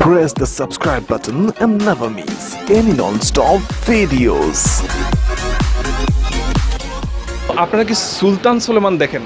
Press the subscribe button and never miss any non-stop videos. আপনারা কি সুলতান সুলেমান দেখেন?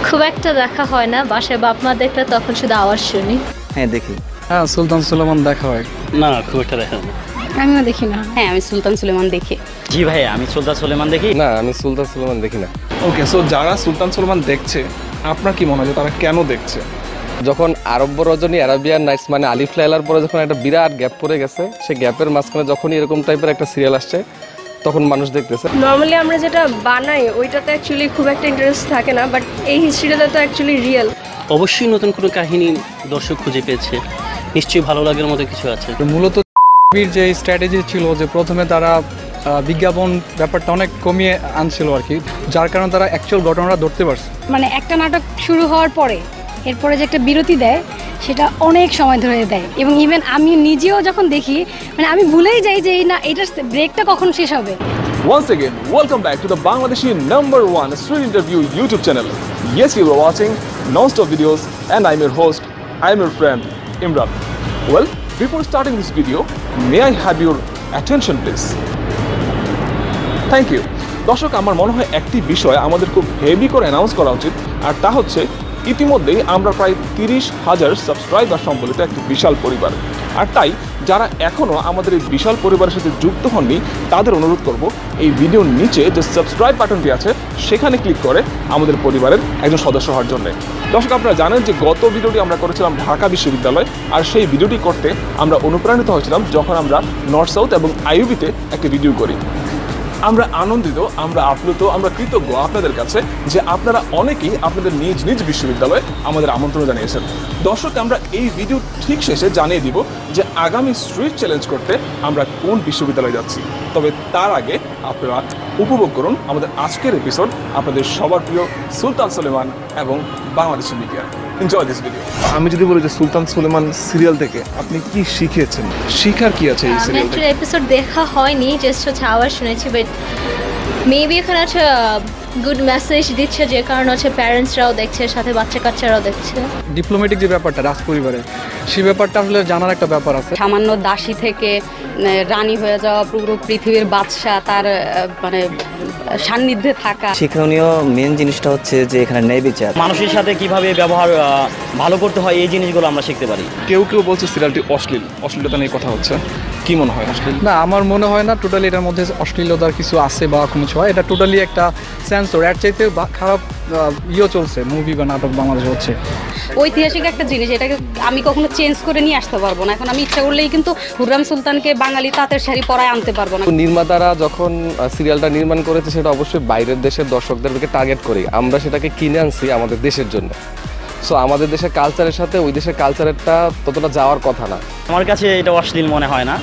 খুব একটা দেখা হয় না, বাসায় বাপ মা দেখলে তখন শুধু আওয়াজ শুনি। হ্যাঁ দেখি। হ্যাঁ সুলতান সুলেমান দেখা হয়। না খুব একটা দেখা হয় না। আমিও দেখি না। হ্যাঁ আমি সুলতান সুলেমান দেখি। জি ভাই আমি সুলতান সুলেমান দেখি। না আমি সুলতান সুলেমান দেখি না। ওকে, সো যারা সুলতান সুলেমান দেখছে আপনার কি মনে হয় তারা কেন দেখছে? যখন আরব্য রজনী আরাবিয়ান নাইটস মানে আলিফ লায়লার পরে যখন একটা বিরাট গ্যাপ পড়ে গেছে, সেই গ্যাপের মাঝখানে যখনই এরকম টাইপের একটা সিরিয়াল আসছে তখন মানুষ দেখতেছে। নর্মালি আমরা যেটা বানাই ওইটাতে অ্যাকচুয়ালি খুব একটা ইন্টারেস্ট থাকে না, বাট এই হিস্ট্রিটা তো অ্যাকচুয়ালি রিয়েল। অবশ্যই নতুন কোনো কাহিনী দর্শক খুঁজে পেয়েছে, নিশ্চয়ই ভালো লাগার মতো কিছু আছে। মূলত যে স্ট্র্যাটেজি ছিল যে প্রথমে তারা বিজ্ঞাপন ব্যাপারটা অনেক কমিয়ে আনছিল আর কি, যার কারণে তারা অ্যাকচুয়াল ঘটনাটা ধরতে পারছে। মানে একটা নাটক শুরু হওয়ার পরে এরপরে যে একটা বিরতি দেয় সেটা অনেক সময় ধরে দেয়, এবং ইভেন আমি নিজেও যখন দেখি মানে আমি ভুলেই যাই যে এইটার ব্রেকটা কখন শেষ হবে। Once again, welcome back to the Bangladeshi #1 street interview YouTube channel. Yes, you are watching non-stop videos and I'm your host, I'm your friend Imran. Well, before starting this video, may I have your attention please? Thank you. দর্শক, আমার মনে হয় একটি বিষয় আমাদের খুব heavy করে announce করা উচিত, আর তা হচ্ছে ইতিমধ্যেই আমরা প্রায় 30,000 সাবস্ক্রাইবার সম্বলিত একটি বিশাল পরিবার। আর তাই যারা এখনও আমাদের এই বিশাল পরিবারের সাথে যুক্ত হননি তাদের অনুরোধ করব এই ভিডিওর নিচে যে সাবস্ক্রাইব বাটনটি আছে সেখানে ক্লিক করে আমাদের পরিবারের একজন সদস্য হওয়ার জন্য। দর্শক, আপনারা জানেন যে গত ভিডিওটি আমরা করেছিলাম ঢাকা বিশ্ববিদ্যালয়, আর সেই ভিডিওটি করতে আমরা অনুপ্রাণিত হয়েছিলাম যখন আমরা নর্থ সাউথ এবং আইইউবিতে একটি ভিডিও করি। আমরা আনন্দিত, আমরা আপ্লুত, আমরা কৃতজ্ঞ আপনাদের কাছে যে আপনারা অনেকেই আপনাদের নিজ নিজ বিশ্ববিদ্যালয়ে আমাদের আমন্ত্রণ জানিয়েছেন। দর্শক, আমরা এই ভিডিও ঠিক শেষে জানিয়ে দিব যে আগামী স্ট্রিট চ্যালেঞ্জ করতে আমরা কোন বিশ্ববিদ্যালয়ে যাচ্ছি। তবে তার আগে আপনারা উপভোগ করুন আমাদের আজকের এপিসোড আপনাদের সবার প্রিয় সুলতান সুলেমান এবং Bangladeshi media. Enjoy this video. আমি যদি বলি যে সুলতান সুলেমান সিরিয়াল থেকে আপনি কি শিখেছেন, শিখার কি আছে এই সিরিয়াল থেকে? এপিসোড দেখা হয়নি, জাস্ট হচ্ছে আওয়াজ শুনেছি, বাট মেবি এখানে হচ্ছে গুড মেসেজ দিচ্ছে, যে কারণে হচ্ছে প্যারেন্টসরাও দেখছে, সাথে বাচ্চা কাচ্চারাও দেখছে। ডিপ্লোম্যাটিক যে ব্যাপারটা রাজ পরিবারে, সেই ব্যাপারটা আসলে জানার একটা ব্যাপার আছে। সামান্য দাসী থেকে রানী হয়ে যাওয়া, পুরো পৃথিবীর বাদশা, তার মানে সান্নিধ্যে থাকা। শিক্ষণীয় মেন জিনিসটা হচ্ছে যে এখানে ন্যায় বিচার, মানুষের সাথে কিভাবে ব্যবহার ভালো করতে হয়, এই জিনিসগুলো আমরা শিখতে পারি। কেউ কেউ বলছে সিরিয়ালটি অশ্লীলতা নিয়ে কথা হচ্ছে, কি মনে হয় অশ্লীল? না, আমার মনে হয় না টোটালি এটার মধ্যে অশ্লীলতার কিছু আছে বা কোনো কিছু হয়। এটা টোটালি একটা সেন্সর, এর চাইতে খারাপ চলছে মুভি বা নাটক বাংলাদেশে হচ্ছে। ঐতিহাসিক একটা জিনিস, এটাকে আমি কখনো চেঞ্জ করে নিয়ে আসতে পারবো না। এখন আমি ইচ্ছা করলেই কিন্তু হুররাম সুলতানকে বাঙালি তাঁতের শাড়ি পরায় আনতে পারবো না। নির্মাতারা যখন সিরিয়ালটা নির্মাণ করেছে সেটা অবশ্যই বাইরের দেশের দর্শকদেরকে টার্গেট করি, আমরা সেটাকে কিনে আনছি আমাদের দেশের জন্য। সো আমাদের দেশের কালচারের সাথে ওই দেশের কালচারেরটা ততটা যাওয়ার কথা না। আমার কাছে এটা অশ্লীল মনে হয় না,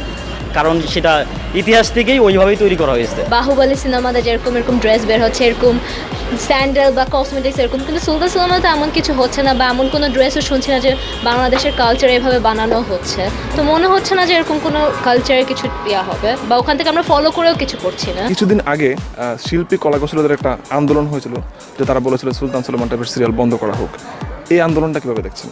কারণ সেটা ইতিহাস থেকেই ওইভাবেই তৈরি করা হয়েছে। বাহুবলী সিনেমাতে যেরকম এরকম ড্রেস বের হচ্ছে, এরকম স্যান্ডেল বা কসমেটিক্স এরকম, কিন্তু সুলতান সিনেমাতে এমন কিছু হচ্ছে না, বা এমন কোনো ড্রেসও শুনছি না যে বাংলাদেশের কালচার এভাবে বানানো হচ্ছে। তো মনে হচ্ছে না যে এরকম কোনো কালচারের কিছু ইয়া হবে, বা ওখান থেকে আমরা ফলো করেও কিছু করছি না। কিছুদিন আগে শিল্পী কলাকুশলীদের একটা আন্দোলন হয়েছিল যে তারা বলেছিল সুলতান সুলেমান টাইপের সিরিয়াল বন্ধ করা হোক। এই আন্দোলনটা কীভাবে দেখছেন?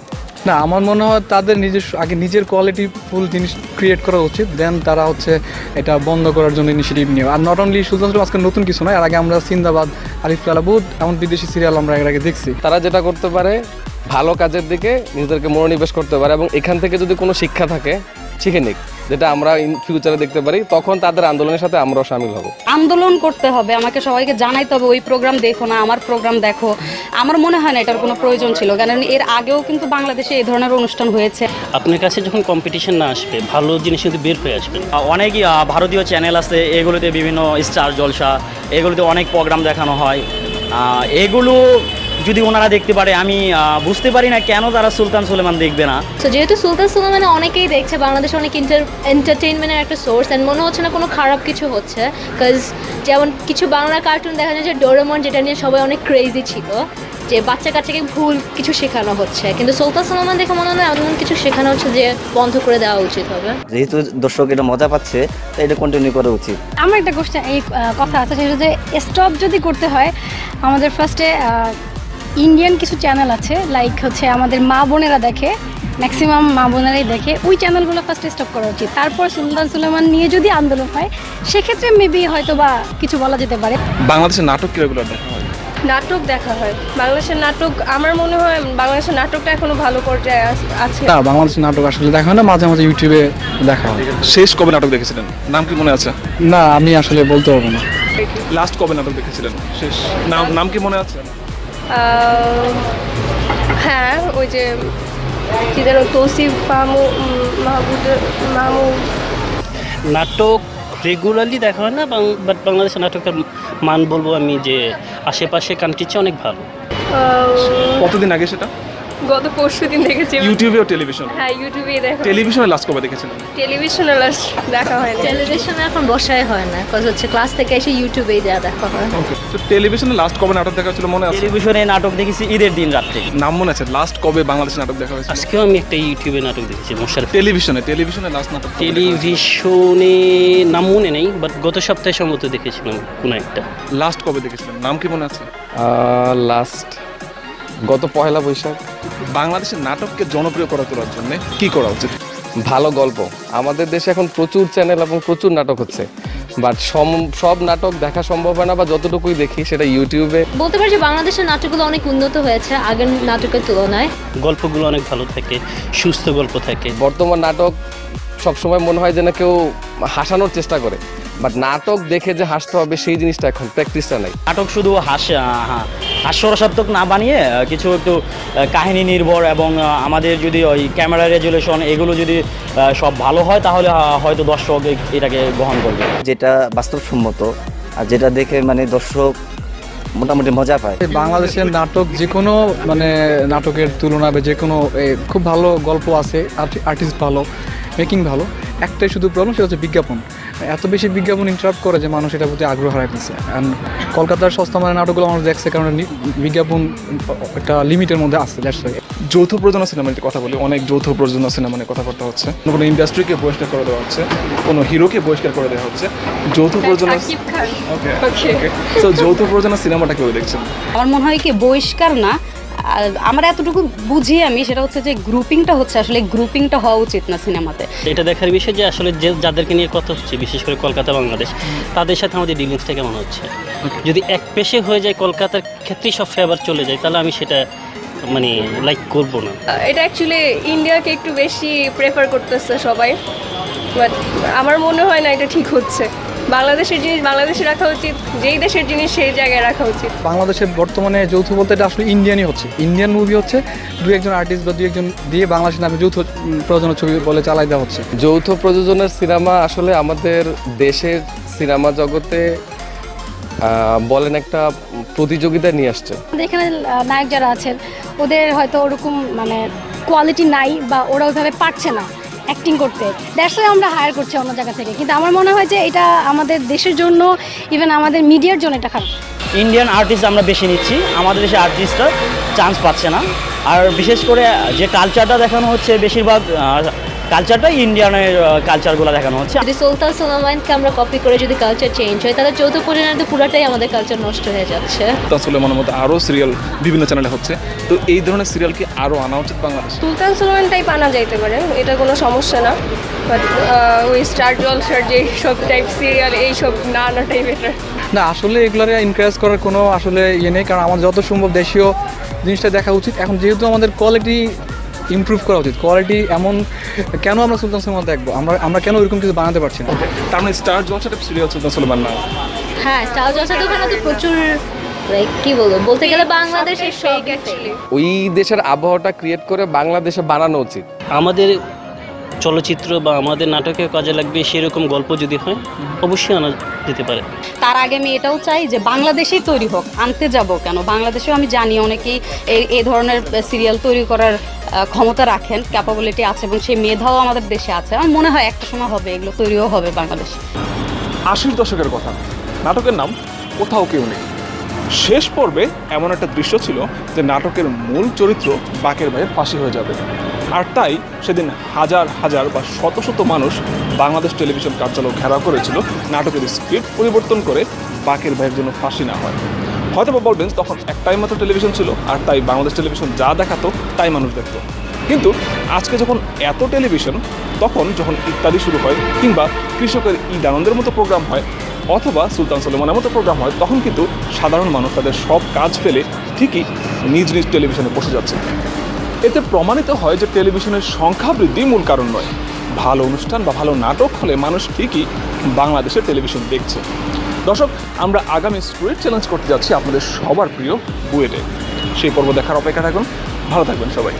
না, আমার মনে হয় তাদের আগে নিজের কোয়ালিটি ফুল জিনিস ক্রিয়েট করা উচিত, দেন তারা হচ্ছে এটা বন্ধ করার জন্য ইনিশিয়েটিভ নিয়ে। আর নট অনলি সুলতান সুলেমান আজকে নতুন কিছু নয়, আর আগে আমরা সিন্দাবাদ, আলিফ লায়লা, বহুত এমন বিদেশি সিরিয়াল আমরা এর আগে দেখছি। তারা যেটা করতে পারে ভালো কাজের দিকে নিজেদেরকে মনোনিবেশ করতে পারে, এবং এখান থেকে যদি কোনো শিক্ষা থাকে শিখে নিক, যেটা আমরা ইন ফিউচারে দেখতে পারি, তখন তাদের আন্দোলনের সাথে আমরাও সামিল হব। আন্দোলন করতে হবে, আমাকে সবাইকে জানাইতে হবে ওই প্রোগ্রাম দেখো না, আমার প্রোগ্রাম দেখো। আমার মনে হয় না এটার কোনো প্রয়োজন ছিল, কারণ এর আগেও কিন্তু বাংলাদেশে এই ধরনের অনুষ্ঠান হয়েছে। আপনার কাছে যখন কম্পিটিশন না আসবে, ভালো জিনিস কিন্তু বের হয়ে আসবে। অনেকই ভারতীয় চ্যানেল আছে, এগুলোতে বিভিন্ন স্টার জলসা, এগুলোতে অনেক প্রোগ্রাম দেখানো হয়। এগুলো যদি ওনারা দেখতে পারে, আমি বুঝতে পারি না কেন তারা সুলতান সুলেমান দেখবে না। তো যেহেতু সুলতান সুলেমান অনেকেই দেখছে, বাংলাদেশে অনেক এন্টারটেইনমেন্টের একটা সোর্স, অ্যান্ড মনে হচ্ছে না কোনো খারাপ কিছু হচ্ছে। বিকজ যেমন কিছু বাংলা কার্টুন দেখা যায় যে ডোরেমন, যেটা নিয়ে সবাই অনেক ক্রেজি ছিল, যে বাচ্চা কাচ্চাকে ভুল কিছু শেখানো হচ্ছে, কিন্তু সুলতান সুলেমান দেখে মনে হয় এমন কিছু শেখানো হচ্ছে যে বন্ধ করে দেওয়া উচিত হবে। যেহেতু দর্শক এটা মজা পাচ্ছে তাই এটা কন্টিনিউ করা উচিত। আমার একটা কথা আছে, সেটা যে স্টপ যদি করতে হয় আমাদের ফার্স্টে ইন্ডিয়ান কিছু চ্যানেল আছে, লাইক হচ্ছে আমাদের মা বোনেরা দেখে, ম্যাক্সিমাম মা বোনেরাই দেখে, ওই চ্যানেলগুলো ফার্স্টে স্টপ করা উচিত। তারপর সুলতান সুলেমান নিয়ে যদি আন্দোলন হয় সেক্ষেত্রে মেবি হয়তো বা কিছু বলা যেতে পারে। বাংলাদেশের নাটক কি রেগুলার দেখা হয়? নাটক দেখা হয়, বাংলাদেশের নাটক আমার মনে হয় বাংলাদেশের নাটকটা এখনো ভালো পর্যায়ে আছে। না, বাংলাদেশের নাটক আসলে দেখা হয় না, মাঝে মাঝে ইউটিউবে দেখা হয়। শেষ কবে নাটক দেখেছিলেন, নাম কি মনে আছে? না, আমি আসলে বলতে পারবো না। লাস্ট কবে নাটক দেখেছিলেন শেষ, নাম কি মনে আছে? হ্যাঁ, ওই যে কি যেন তৌসিফ মাহমুদ। নাটক রেগুলারলি দেখা হয় না, বাট বাংলাদেশের নাটকের মান বলবো আমি যে আশেপাশে কান্ট্রির চেয়ে অনেক ভালো। কতদিন আগে সেটা? গত পরশুদিন দেখেছি ইউটিউবে ও টেলিভিশন? হ্যাঁ, ইউটিউবে দেখা। টেলিভিশনে লাস্ট কবে দেখেছিলেন? টেলিভিশনে লাস্ট দেখা হয় না। টেলিভিশনে এখন বসাই হয় না, কজ হচ্ছে ক্লাস থেকে এসে ইউটিউবেই যা দেখা হয়। ওকে, তো টেলিভিশনে লাস্ট কবে নাটক দেখা হয়েছিল মনে আছে? টেলিভিশনে নাটক দেখেছি ঈদের দিন রাত্রে। নাম মনে আছে? লাস্ট কবে বাংলাদেশে নাটক দেখা হয়েছিল? আজকেও আমি একটা ইউটিউবে নাটক দেখেছি মোশাররফ। টেলিভিশনে লাস্ট নাটক? টেলিভিশনে নাম মনে নেই, বাট গত সপ্তাহে সম্ভবত দেখেছিলাম কোনো একটা। লাস্ট কবে দেখেছিলেন, নাম কি মনে আছে? লাস্ট গত পহেলা বৈশাখ। বাংলাদেশের নাটককে জনপ্রিয় করে তোলার জন্য কি করা উচিত? ভালো গল্প। আমাদের দেশে এখন প্রচুর চ্যানেল এবং প্রচুর নাটক হচ্ছে, বাট সব নাটক দেখা সম্ভব হয় না, বা যতটুকুই দেখি সেটা ইউটিউবে। বলতে পারি যে বাংলাদেশের নাটকগুলো অনেক উন্নত হয়েছে আগের নাটকের তুলনায়। গল্পগুলো অনেক ভালো থাকে, সুস্থ গল্প থাকে। বর্তমান নাটক সবসময় মনে হয় যেন কেউ হাসানোর চেষ্টা করে, বাট নাটক দেখে যে হাসতে হবে সেই জিনিসটা এখন প্র্যাকটিসটা নাই। নাটক শুধু হাস্যরসাত্মক না বানিয়ে কিছু একটু কাহিনী নির্ভর এবং আমাদের যদি ওই ক্যামেরা রেজুলেশন এগুলো যদি সব ভালো হয় তাহলে হয়তো দর্শক এটাকে গ্রহণ করবে। যেটা বাস্তবসম্মত আর যেটা দেখে মানে দর্শক মোটামুটি মজা পায়। বাংলাদেশের নাটক যে কোনো মানে নাটকের তুলনায় যে কোনো খুব ভালো গল্প আছে, আর্টিস্ট ভালো, মেকিং ভালো। একটাই শুধু প্রবলেম, সেটা হচ্ছে বিজ্ঞাপন। এত বেশি বিজ্ঞাপন ইন্টারাপ্ট করে যে মানুষ এটার প্রতি আগ্রহ হারাই ফেলছে। অ্যান্ড কলকাতার সস্তা মানের নাটকগুলো মানুষ দেখছে কারণ বিজ্ঞাপন একটা লিমিটের মধ্যে আসছে। যৌথ প্রযোজনা সিনেমা নিয়ে কথা বলি, অনেক যৌথ প্রযোজনা সিনেমা নিয়ে কথাবার্তা হচ্ছে। কোনো ইন্ডাস্ট্রিকে বহিষ্কার করে দেওয়া হচ্ছে, কোনো হিরোকে বহিষ্কার করে দেওয়া হচ্ছে। যৌথ প্রযোজনা, ওকে, যৌথ প্রযোজনা সিনেমাটা কেউ দেখছেন? আমার মনে হয় কি বহিষ্কার না, আমার এতটুকু বুঝি আমি, সেটা হচ্ছে যে গ্রুপিংটা হচ্ছে, আসলে গ্রুপিংটা হওয়া উচিত না সিনেমাতে। এটা দেখার বিষয় যে আসলে যাদেরকে নিয়ে কথা হচ্ছে, বিশেষ করে কলকাতা বাংলাদেশ, তাদের সাথে আমাদের ডিলিংসটা কেমন হচ্ছে। যদি এক পেশে হয়ে যায়, কলকাতার ক্ষেত্রেই সব ফেভার চলে যায়, তাহলে আমি সেটা মানে লাইক করবো না। এটা অ্যাকচুয়ালি ইন্ডিয়াকে একটু বেশি প্রেফার করতেছে সবাই, বাট আমার মনে হয় না এটা ঠিক হচ্ছে। বাংলাদেশের জিনিস বাংলাদেশে রাখা উচিত, যেই দেশের জিনিস সেই জায়গায় রাখা উচিত। বাংলাদেশে বর্তমানে যৌথ বলতে এটা আসলে ইন্ডিয়ানই হচ্ছে, ইন্ডিয়ান মুভি হচ্ছে, দু একজন আর্টিস্ট বা দু একজন দিয়ে বাংলাদেশের নামে যৌথ প্রযোজনা ছবি বলে চালাই দেওয়া হচ্ছে। যৌথ প্রযোজনার সিনেমা আসলে আমাদের দেশের সিনেমা জগতে বলেন একটা প্রতিযোগিতা নিয়ে আসছে। এখানে নায়ক যারা আছেন ওদের হয়তো ওরকম মানে কোয়ালিটি নাই, বা ওরা ওইভাবে পারছে না অ্যাক্টিং করতে, দ্যাটস ওয়াই আমরা হায়ার করছি অন্য জায়গা থেকে। কিন্তু আমার মনে হয় যে এটা আমাদের দেশের জন্য, ইভেন আমাদের মিডিয়ার জন্য এটা খারাপ। ইন্ডিয়ান আর্টিস্ট আমরা বেশি নিচ্ছি, আমাদের দেশে আর্টিস্টরা চান্স পাচ্ছে না। আর বিশেষ করে যে কালচারটা দেখানো হচ্ছে, বেশিরভাগ কালচারটাই ইন্ডিয়ানের কালচারগুলো দেখানো হচ্ছে। যদি সুলতান সুলেমানকে আমরা কপি করে যদি কালচার চেঞ্জ হয়, তাহলে যৌথ প্রযোজনাতে পুরোটাই আমাদের কালচার নষ্ট হয়ে যাচ্ছে। সুলতান সুলেমানের মতো আরও সিরিয়াল বিভিন্ন চ্যানেলে হচ্ছে, তো এই ধরনের সিরিয়াল কি আরও আনা উচিত বাংলাদেশে? সুলতান সুলেমান টাইপ আনা যাইতে পারে, এটা কোনো সমস্যা না, বাট ওই স্টার জলসার যে সব টাইপ সিরিয়াল এইসব না আনাটাই বেটার। না, আসলে এগুলারে এনকারেজ করার কোনো আসলে ইয়ে নেই, কারণ আমাদের যত সম্ভব দেশীয় জিনিসটা দেখা উচিত। এখন যেহেতু আমাদের কোয়ালিটি ইমপ্রুভ করা উচিত, কোয়ালিটি এমন কেন আমরা সুলতান সুলেমান দেখবো, আমরা কেন ওইরকম কিছু বানাতে পারছি না? তার মানে স্টার জলসা টাইপ সিরিয়াল সুলতান সুলেমান না? হ্যাঁ, স্টার জলসা তো ওখানে তো প্রচুর কি বলবো, বলতে গেলে বাংলাদেশের ফেক অ্যাকচুয়ালি। ওই দেশের আবহাওয়াটা ক্রিয়েট করে বাংলাদেশে বানানো উচিত। আমাদের চলচ্চিত্র বা আমাদের নাটকে কাজে লাগবে সেরকম গল্প যদি হয়, অবশ্যই আনা যেতে পারে। তার আগে আমি এটাও চাই যে বাংলাদেশেই তৈরি হোক, আনতে যাব কেন? বাংলাদেশেও আমি জানি অনেকেই এই ধরনের সিরিয়াল তৈরি করার ক্ষমতা রাখেন, ক্যাপাবিলিটি আছে, এবং সেই মেধাও আমাদের দেশে আছে। আমার মনে হয় একটা সময় হবে এগুলো তৈরিও হবে বাংলাদেশে। 80 দশকের কথা, নাটকের নাম কোথাও কেউ নেই। শেষ পর্বে এমন একটা দৃশ্য ছিল যে নাটকের মূল চরিত্র বাকের ভাইয়ের ফাঁসি হয়ে যাবে, আর তাই সেদিন হাজার হাজার বা শত শত মানুষ বাংলাদেশ টেলিভিশন কার্যালয় ঘেরাও করেছিল নাটকের স্ক্রিপ্ট পরিবর্তন করে বাকের ভাইয়ের জন্য ফাঁসি না হয়। হয়তো বা বলবেন তখন একটাই মাত্র টেলিভিশন ছিল, আর তাই বাংলাদেশ টেলিভিশন যা দেখাতো তাই মানুষ দেখত। কিন্তু আজকে যখন এত টেলিভিশন, তখন যখন ইত্যাদি শুরু হয় কিংবা কৃষকের ঈদ আনন্দের মতো প্রোগ্রাম হয় অথবা সুলতান সুলেমানের মতো প্রোগ্রাম হয়, তখন কিন্তু সাধারণ মানুষ তাদের সব কাজ ফেলে ঠিকই নিজ নিজ টেলিভিশনে বসে যাচ্ছে। এতে প্রমাণিত হয় যে টেলিভিশনের সংখ্যা বৃদ্ধি মূল কারণ নয়। ভালো অনুষ্ঠান বা ভালো নাটক হলে মানুষ ঠিকই বাংলাদেশের টেলিভিশন দেখছে। দর্শক, আমরা আগামী স্ট্রিট চ্যালেঞ্জ করতে যাচ্ছি আপনাদের সবার প্রিয় বুয়েটে। সেই পর্ব দেখার অপেক্ষা থাকুন। ভালো থাকবেন সবাই।